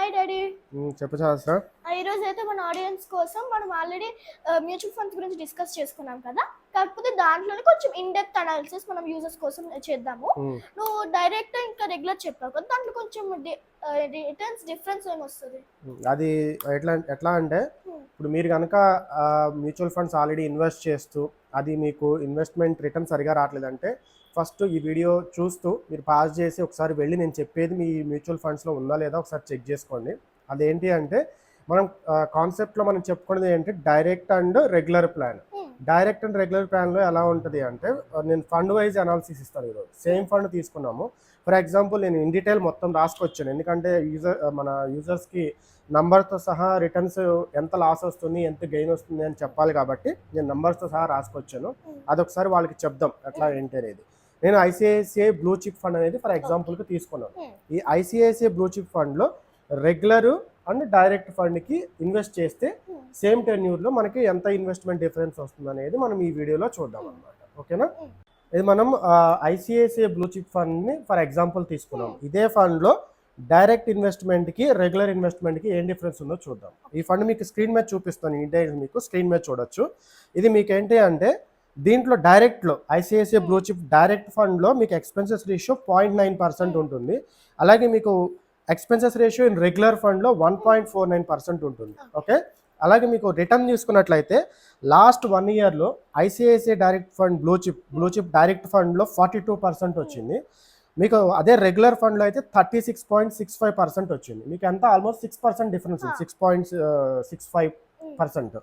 Hi daddy. చెప్పు సహస్ర. ఈరోజు అయితే మన ఆడియన్స్ కోసం మనం ఆల్రెడీ మ్యూచువల్ ఫండ్స్ గురించి డిస్కస్ చేసుకున్నాం కదా, కాకపోతే దాంట్లోనే కొంచెం ఇన్ డెప్త్ అనాలిసిస్ మనం యూజర్స్ కోసం చేద్దాము. నువ్వు డైరెక్ట్ ఇంకా రెగ్యులర్ చెప్పావు కదా, దాంట్లో కొంచెం రిటర్న్స్ డిఫరెన్స్ ఏమొస్తుంది? అది ఎట్లా అంటే ఇప్పుడు మీరు కనుక మ్యూచువల్ ఫండ్స్ ఆల్రెడీ ఇన్వెస్ట్ చేస్తూ అది మీకు ఇన్వెస్ట్మెంట్ రిటర్న్ సరిగా రావట్లేదంటే ఫస్ట్ ఈ వీడియో చూస్తూ మీరు పాస్ చేసి ఒకసారి వెళ్ళి నేను చెప్పేది మీ మ్యూచువల్ ఫండ్స్లో ఉందా లేదా ఒకసారి చెక్ చేసుకోండి. అదేంటి అంటే మనం కాన్సెప్ట్లో మనం చెప్పుకునేది ఏంటి, direct and regular plan. Direct and regular ప్లాన్లో ఎలా ఉంటుంది అంటే నేను ఫండ్ వైజ్ అనాలిసిస్ ఇస్తాను. ఈరోజు సేమ్ ఫండ్ తీసుకున్నాము. ఫర్ ఎగ్జాంపుల్ నేను ఇన్ డీటెయిల్ మొత్తం రాసుకొచ్చాను, ఎందుకంటే మన యూజర్స్కి నంబర్తో సహా రిటర్న్స్ ఎంత లాస్ వస్తుంది ఎంత గెయిన్ వస్తుంది అని చెప్పాలి కాబట్టి నేను నంబర్స్తో సహా రాసుకొచ్చాను. అదొకసారి వాళ్ళకి చెప్దాం ఎట్లా ఏంటి అనేది. నేను ఐసిఐసిఐ బ్లూ చిప్ ఫండ్ అనేది ఫర్ ఎగ్జాంపుల్కి తీసుకున్నాను. ఈ ఐసిఐసిఐ బ్లూ చిప్ ఫండ్లో రెగ్యులర్ అండ్ డైరెక్ట్ ఫండ్కి ఇన్వెస్ట్ చేస్తే సేమ్ టెన్యూర్లో మనకి ఎంత ఇన్వెస్ట్మెంట్ డిఫరెన్స్ వస్తుంది అనేది మనం ఈ వీడియోలో చూద్దాం అనమాట. ఓకేనా? ఇది మనం ఐసిఐసిఐ బ్లూ చిప్ ఫండ్ని ఫర్ ఎగ్జాంపుల్ తీసుకున్నాం. ఇదే ఫండ్లో డైరెక్ట్ ఇన్వెస్ట్మెంట్కి రెగ్యులర్ ఇన్వెస్ట్మెంట్కి ఏం డిఫరెన్స్ ఉందో చూద్దాం. ఈ ఫండ్ మీకు స్క్రీన్ మీద చూపిస్తాను, ఈ డీటెయిల్స్ మీకు స్క్రీన్ మీద చూడొచ్చు. ఇది మీకు ఏంటి అంటే దీంట్లో డైరెక్ట్లో ఐసిఐసిఐ బ్లూ చిప్ డైరెక్ట్ ఫండ్లో మీకు ఎక్స్పెన్సెస్ రేషియో 0.9% ఉంటుంది. అలాగే మీకు ఎక్స్పెన్సెస్ రేషియో ఇన్ రెగ్యులర్ ఫండ్లో 1.49% ఉంటుంది. ఓకే, అలాగే మీకు రిటర్న్ తీసుకున్నట్లయితే లాస్ట్ 1 ఇయర్లో ICICI direct fund blue chip direct ఫండ్లో 42% వచ్చింది. మీకు అదే రెగ్యులర్ ఫండ్లో అయితే 36.65% వచ్చింది. మీకు ఎంత ఆల్మోస్ట్ 6% డిఫరెన్స్, 6.65%.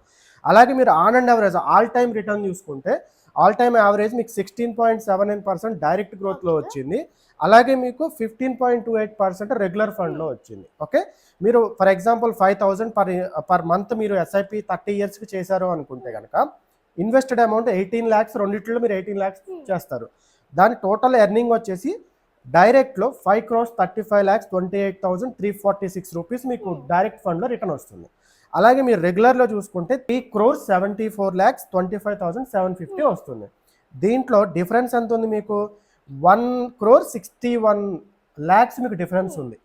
అలాగే మీరు on and average all time return చూసుకుంటే ఆల్ టైమ్ యావరేజ్ మీకు 16.79% డైరెక్ట్ గ్రోత్లో వచ్చింది. అలాగే మీకు 15.28% రెగ్యులర్ ఫండ్లో వచ్చింది. ఓకే, మీరు ఫర్ ఎగ్జాంపుల్ 5,000 పర్ మంత్ మీరు ఎస్ఐపి 30 ఇయర్స్కి చేశారు అనుకుంటే కనుక ఇన్వెస్టెడ్ అమౌంట్ 18 lakhs, రెండిట్లో మీరు 18 lakhs చేస్తారు. దాని టోటల్ ఎర్నింగ్ వచ్చేసి డైరెక్ట్లో 5,35,28,346 రూపీస్ మీకు డైరెక్ట్ ఫండ్లో రిటర్న్ వస్తుంది. అలాగే మీరు రెగ్యులర్లో చూసుకుంటే 3,74,25,750 వస్తుంది. దీంట్లో డిఫరెన్స్ ఎంత ఉంది మీకు? 1,61 lakhs మీకు డిఫరెన్స్ ఉంది.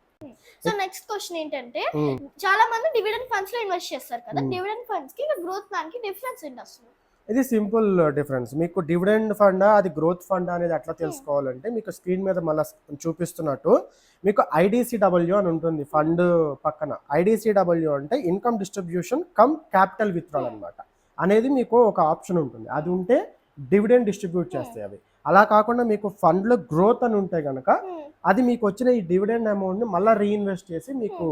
సో నెక్స్ట్ క్వశ్చన్ ఏంటంటే చాలా మంది డివిడెండ్ ఫండ్స్ లో ఇన్వెస్ట్ చేస్తారు కదా, డివిడెండ్ ఫండ్స్ కి గ్రోత్ ప్లాన్ కి డిఫరెన్స్ ఏంటి అసలు? ఇది సింపుల్ డిఫరెన్స్. మీకు డివిడెండ్ ఫండ్ అది గ్రోత్ ఫండ్ అనేది ఎట్లా తెలుసుకోవాలంటే మీకు స్క్రీన్ మీద మళ్ళీ చూపిస్తున్నట్టు మీకు ఐడిసిడబ్ల్యూ అని ఉంటుంది ఫండ్ పక్కన. ఐడిసిడబ్ల్యూ అంటే income distribution come capital withdrawal అనమాట అనేది మీకు ఒక ఆప్షన్ ఉంటుంది. అది ఉంటే డివిడెండ్ డిస్ట్రిబ్యూట్ చేస్తాయి అవి. అలా కాకుండా మీకు ఫండ్లో గ్రోత్ అని ఉంటే కనుక అది మీకు వచ్చిన ఈ డివిడెండ్ అమౌంట్ని మళ్ళీ రీఇన్వెస్ట్ చేసి మీకు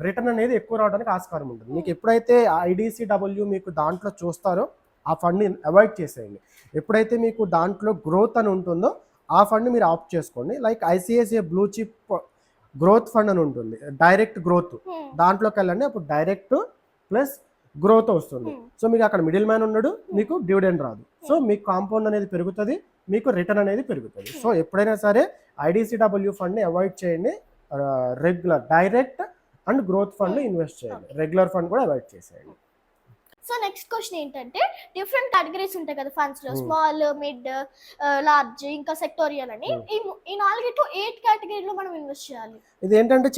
రిటర్న్ అనేది ఎక్కువ రావడానికి ఆస్కారం ఉంటుంది. మీకు ఎప్పుడైతే ఐడిసిడబ్ల్యూ మీకు దాంట్లో చూస్తారో ఆ ఫండ్ని అవాయిడ్ చేసేయండి. ఎప్పుడైతే మీకు దాంట్లో గ్రోత్ అని ఉంటుందో ఆ ఫండ్ మీరు ఆప్ట్ చేసుకోండి. Like ICICI blue chip growth fund అని ఉంటుంది, డైరెక్ట్ గ్రోత్, దాంట్లోకి వెళ్ళండి. అప్పుడు డైరెక్ట్ ప్లస్ గ్రోత్ వస్తుంది. సో మీకు అక్కడ మిడిల్ మ్యాన్ ఉన్నాడు, మీకు డివిడెండ్ రాదు. సో మీకు కాంపౌండ్ అనేది పెరుగుతుంది, మీకు రిటర్న్ అనేది పెరుగుతుంది. సో ఎప్పుడైనా సరే ఐడిసిడబ్ల్యూ ఫండ్ని అవాయిడ్ చేయండి. Regular direct and growth fund invest చేయండి. రెగ్యులర్ ఫండ్ కూడా అవాయిడ్ చేసేయండి. సో నెక్స్ట్ క్వశ్చన్ ఏంటంటే డిఫరెంట్ కేటగిరీస్ ఉంటాయి కదా ఫండ్స్ లో, స్మాల్, మిడ్, లార్జ్, ఇంకా సెక్టోరియల్ అని. ఈ నాలుగిట్లో 8 కేటగిరీలో మనం ఇన్వెస్ట్ చేయాలి. ఇది ఏంటంటే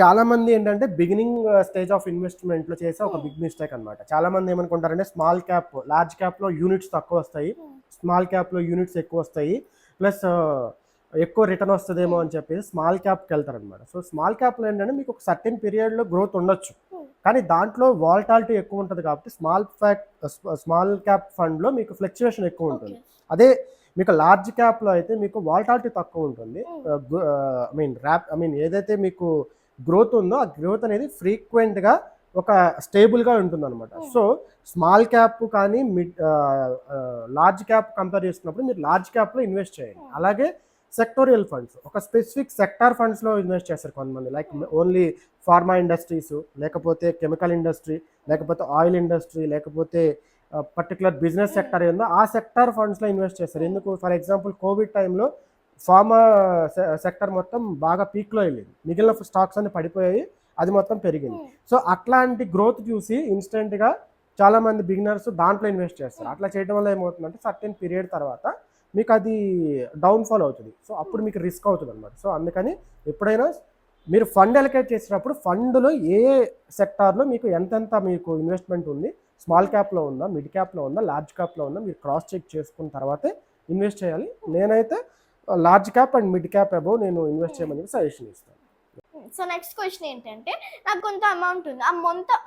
చాలా మంది ఏంటంటే బిగినింగ్ స్టేజ్ ఆఫ్ ఇన్వెస్ట్మెంట్లో చేసే ఒక బిగ్ మిస్టేక్ అనమాట. చాలా మంది ఏమనుకుంటారంటే స్మాల్ క్యాప్, లార్జ్ క్యాప్లో యూనిట్స్ తక్కువ వస్తాయి, స్మాల్ క్యాప్లో యూనిట్స్ ఎక్కువ వస్తాయి, ప్లస్ ఎక్కువ రిటర్న్ వస్తుందేమో అని చెప్పేసి స్మాల్ క్యాప్కి వెళ్తారనమాట. సో స్మాల్ క్యాప్లో ఏంటంటే మీకు ఒక సర్టెన్ పీరియడ్లో గ్రోత్ ఉండొచ్చు, కానీ దాంట్లో వాలటాలిటీ ఎక్కువ ఉంటుంది కాబట్టి స్మాల్ క్యాప్ ఫండ్లో మీకు ఫ్లక్చుయేషన్ ఎక్కువ ఉంటుంది. అదే మీకు లార్జ్ క్యాప్లో అయితే మీకు వాలటాలిటీ తక్కువ ఉంటుంది. ఏదైతే మీకు గ్రోత్ ఉందో ఆ గ్రోత్ అనేది ఫ్రీక్వెంట్గా ఒక స్టేబుల్గా ఉంటుంది అనమాట. సో స్మాల్ క్యాప్ కానీ లార్జ్ క్యాప్ కంపేర్ చేసుకున్నప్పుడు మీరు లార్జ్ క్యాప్లో ఇన్వెస్ట్ చేయండి. అలాగే సెక్టోరియల్ ఫండ్స్, ఒక స్పెసిఫిక్ సెక్టార్ ఫండ్స్లో ఇన్వెస్ట్ చేస్తారు కొంతమంది, లైక్ ఓన్లీ ఫార్మా ఇండస్ట్రీస్, లేకపోతే కెమికల్ ఇండస్ట్రీ, లేకపోతే ఆయిల్ ఇండస్ట్రీ, లేకపోతే పర్టికులర్ బిజినెస్ సెక్టర్ ఏందో ఆ సెక్టార్ ఫండ్స్లో ఇన్వెస్ట్ చేస్తారు. ఎందుకు? ఫర్ ఎగ్జాంపుల్ కోవిడ్ టైంలో ఫార్మా సెక్టర్ మొత్తం బాగా పీక్లో వెళ్ళింది, మిగిలిన స్టాక్స్ అన్ని పడిపోయాయి, అది మొత్తం పెరిగింది. సో అట్లాంటి గ్రోత్ చూసి ఇన్స్టెంట్గా చాలామంది బిగినర్స్ దాంట్లో ఇన్వెస్ట్ చేస్తారు. అట్లా చేయడం వల్ల ఏమవుతుందంటే సర్టెన్ పీరియడ్ తర్వాత మీకు అది డౌన్ఫాల్ అవుతుంది. సో అప్పుడు మీకు రిస్క్ అవుతుంది అనమాట. సో అందుకని ఎప్పుడైనా మీరు ఫండ్ అలొకేట్ చేసినప్పుడు ఫండ్లో ఏ సెక్టార్లో మీకు ఎంతెంత మీకు ఇన్వెస్ట్మెంట్ ఉంది, స్మాల్ క్యాప్లో ఉందా, మిడ్ క్యాప్లో ఉందా, లార్జ్ క్యాప్లో ఉందా, మీరు క్రాస్ చెక్ చేసుకున్న తర్వాతే ఇన్వెస్ట్ చేయాలి. నేనైతే large cap and mid cap above నేను ఇన్వెస్ట్ చేయమని సజెషన్ ఇస్తాను. సో నెక్స్ట్ క్వశ్చన్ ఏంటంటే, నాకు కొంత అమౌంట్ ఉంది, ఆ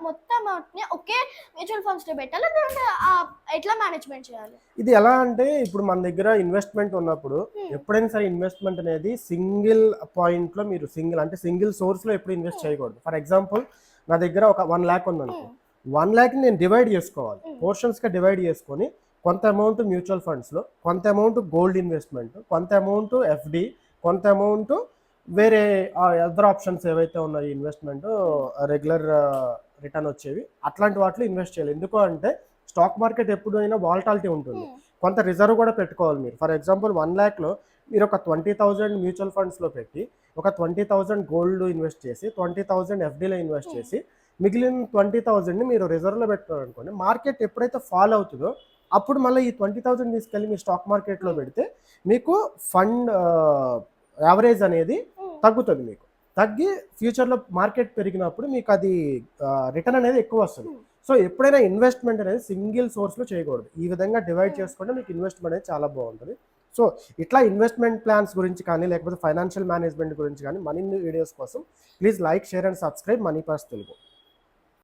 మొత్తం అమౌంట్ని ఒకే మ్యూచువల్ ఫండ్స్లో పెట్టాలి, లేదంటే ఎట్లా మేనేజ్మెంట్ చేయాలి? ఇది ఎలా అంటే ఇప్పుడు మన దగ్గర ఇన్వెస్ట్మెంట్ ఉన్నప్పుడు ఎప్పుడైనా సరే ఇన్వెస్ట్మెంట్ అనేది సింగిల్ పాయింట్లో మీరు సింగిల్ సోర్స్లో ఎప్పుడు ఇన్వెస్ట్ చేయకూడదు. ఫర్ ఎగ్జాంపుల్ నా దగ్గర ఒక 1 lakh ఉందనుకో, 1 lakhని నేను డివైడ్ చేసుకోవాలి, పోర్షన్స్గా డివైడ్ చేసుకొని కొంత అమౌంట్ మ్యూచువల్ ఫండ్స్లో, కొంత అమౌంట్ గోల్డ్ ఇన్వెస్ట్మెంట్, కొంత అమౌంట్ ఎఫ్డి, కొంత అమౌంట్ వేరే అదర్ ఆప్షన్స్ ఏవైతే ఉన్నాయి ఇన్వెస్ట్మెంట్ రెగ్యులర్ రిటర్న్ వచ్చేవి అట్లాంటి వాటిలో ఇన్వెస్ట్ చేయాలి. ఎందుకు అంటే స్టాక్ మార్కెట్ ఎప్పుడైనా వాలటాలిటీ ఉంటుంది, కొంత రిజర్వ్ కూడా పెట్టుకోవాలి మీరు. ఫర్ ఎగ్జాంపుల్ 1 lakhలో మీరు ఒక 20,000 మ్యూచువల్ ఫండ్స్లో పెట్టి, ఒక 20,000 గోల్డ్ ఇన్వెస్ట్ చేసి, 20,000 ఎఫ్డీలో ఇన్వెస్ట్ చేసి, మిగిలిన 20,000ని మీరు రిజర్వ్లో పెట్టుకోవాలనుకోండి, మార్కెట్ ఎప్పుడైతే ఫాల్ అవుతుందో అప్పుడు మళ్ళీ ఈ 20,000 తీసుకెళ్ళి మీ స్టాక్ మార్కెట్లో పెడితే మీకు ఫండ్ యావరేజ్ అనేది తగ్గుతుంది. మీకు తగ్గి ఫ్యూచర్లో మార్కెట్ పెరిగినప్పుడు మీకు అది రిటర్న్ అనేది ఎక్కువ వస్తుంది. సో ఎప్పుడైనా ఇన్వెస్ట్మెంట్ అనేది సింగిల్ సోర్స్లో చేయకూడదు, ఈ విధంగా డివైడ్ చేసుకుంటే మీకు ఇన్వెస్ట్మెంట్ అనేది చాలా బాగుంటుంది. సో ఇట్లా ఇన్వెస్ట్మెంట్ ప్లాన్స్ గురించి కానీ లేకపోతే ఫైనాన్షియల్ మేనేజ్మెంట్ గురించి కానీ మరిన్ని వీడియోస్ కోసం please like, share and subscribe money purse Telugu.